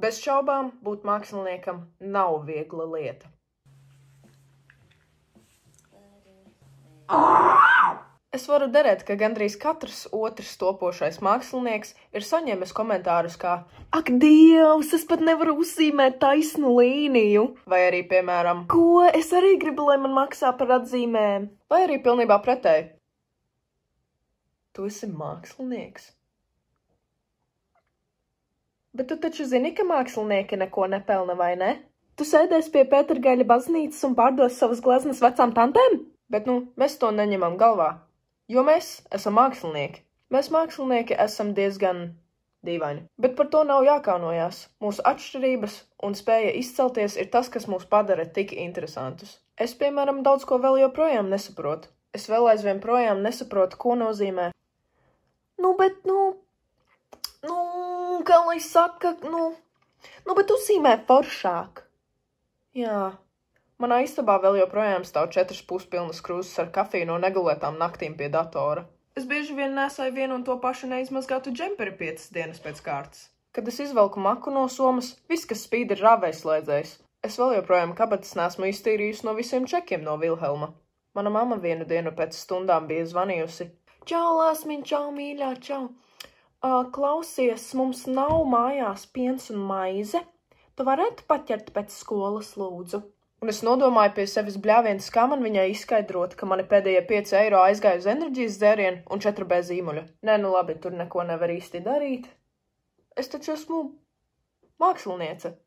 Bez šaubām, būt māksliniekam nav viegla lieta. Es varu derēt, ka gandrīz katrs otrs topošais mākslinieks ir saņēmis komentārus kā ak, Dievs, es pat nevaru uzzīmēt taisnu līniju. Vai arī, piemēram, ko, es arī gribu, lai man maksā par atzīmēm. Vai arī pilnībā pretēji. Tu esi mākslinieks. Bet tu taču zini, ka mākslinieki neko nepelna, vai ne? Tu sēdēs pie Pētergaļa baznīcas un pārdos savas gleznas vecām tantēm? Bet, mēs to neņemam galvā. Jo mēs esam mākslinieki. Mēs mākslinieki esam diezgan dīvaini. Bet par to nav jākaunojās. Mūsu atšķirības un spēja izcelties ir tas, kas mūs padara tik interesantus. Es, piemēram, daudz ko vēl joprojām nesaprotu. Es vēl aizvien projām nesaprotu, ko nozīmē. Kā lai saka, bet uzzīmē foršāk. Jā. Manā istabā vēl joprojām stāv 4 puspilnas krūzes ar kafiju no negulētām naktīm pie datora. Es bieži vien nesāju vienu un to pašu neizmazgātu džemperi 5 dienas pēc kārtas. Kad es izvelku maku no somas, viss, kas spīd, ir rāvējslēdzējs. Es vēl joprojām kabatas nesmu iztīrījusi no visiem čekiem no Vilhelma. Mana mamma vienu dienu pēc stundām bija zvanījusi. Čau, Lāsmiņ, čau, mīļā, čau. Klausies, mums nav mājās piens un maize. Tu varētu paķert pēc skolas, lūdzu? Un es nodomāju pie sevis bļāviens, kā man viņai izskaidrot, ka mani pēdējie 5 eiro aizgāja uz enerģijas dzērienu un 4B zīmuļu. Nē, labi, tur neko nevar īsti darīt. Es taču esmu māksliniece.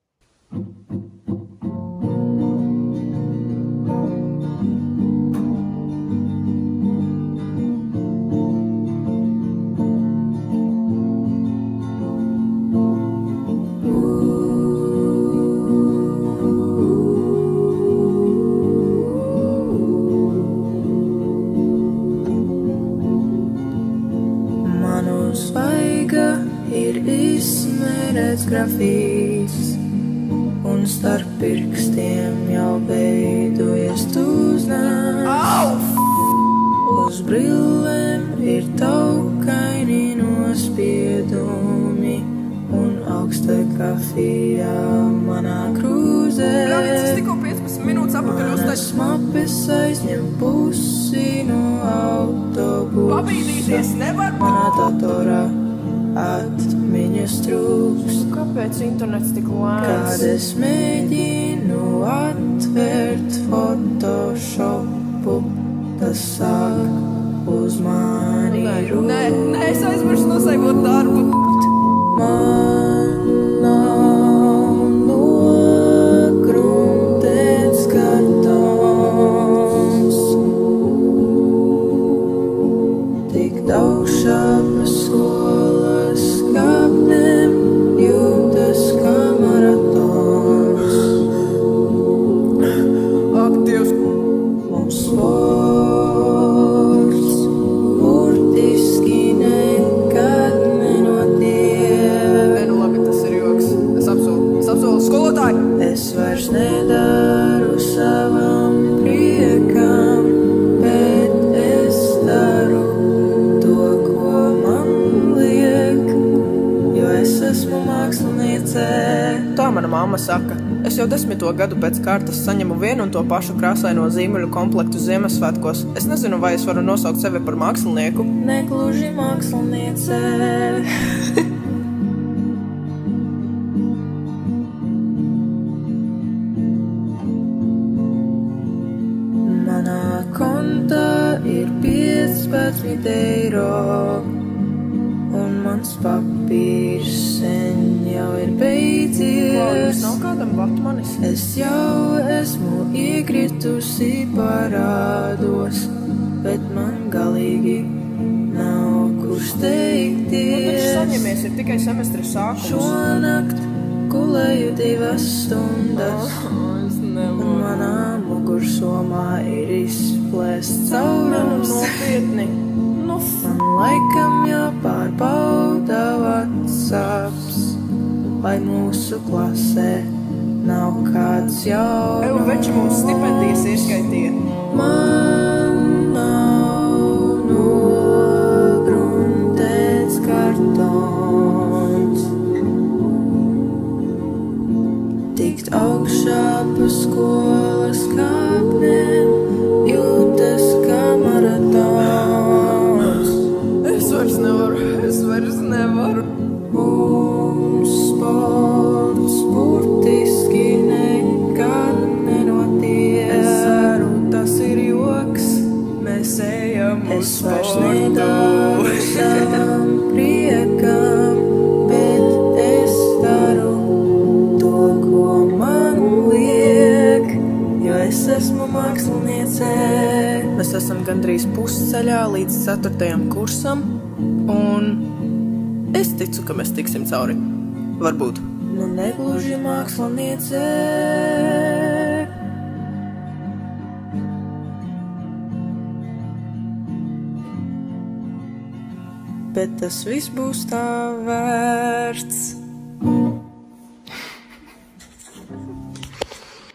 Grafīts, un starp pirkstiem jau veidojas tūznās. Uz brillēm ir taukaini nospiedumi, un augsta kafijā manā krūzē. Es tikko 15 minūtes apakaļ Manas mapes aizņem pusi no autobusa. Pabīdīties nevar? Manā datorā atmiņas trūks. Kāpēc internets tik lēns? Kad es mēģinu atvērt Photoshopu, tas sāk uz mani rūt. Nē, es aizmirstu nosaigot darbu. Man nav nogruntēts kartons, tik daudz šāpa skolas kāpnēm jūtas kā maratons. Ak, Dievs! Mums sports burtiski nekad nenotiek. Labi, tas ir joks. Es apsolu skolotāji! Es vairs nedaru savam priekam, bet es daru to, ko man liek, jo es esmu māksliniece. Tā mana mamma saka. Es jau 10. gadu pēc kārtas saņemu vienu un to pašu krāsaino zīmuļu komplektu Ziemassvētkos. Es nezinu, vai es varu nosaukt sevi par mākslinieku. Negluži māksliniece. Manā kontā ir 15 eiro, un mans papīrs sen jau ir beidzies. Nav kādam vatmanis. Es jau esmu iekritusi parādos, bet man galīgi nav kur steigties. Saņemies, ir tikai semestra sākums. Šonakt gulēju 2 stundas, un manā mugursomā ir izplēsts caurums. Nopietni. Man laikam jāpārbauda WhatsApps, lai mūsu klasē nav kāds jaunums. Evo veči mums stipendijas ieskaitīja. Man nav nogruntēts kartons, nevaru. Mums sports burtiski nekad nenotiek. Es ceru, tas ir joks. Mēs ejam uz Es vairs sportu. nedaru savam priekam, bet es daru to, ko man liek, jo es esmu māksliniece. Mēs esam gandrīz pusceļā līdz 4. kursam, un es ticu, ka mēs tiksim cauri. Varbūt. Nu negluži māksliniece. Bet tas viss būs tā vērts.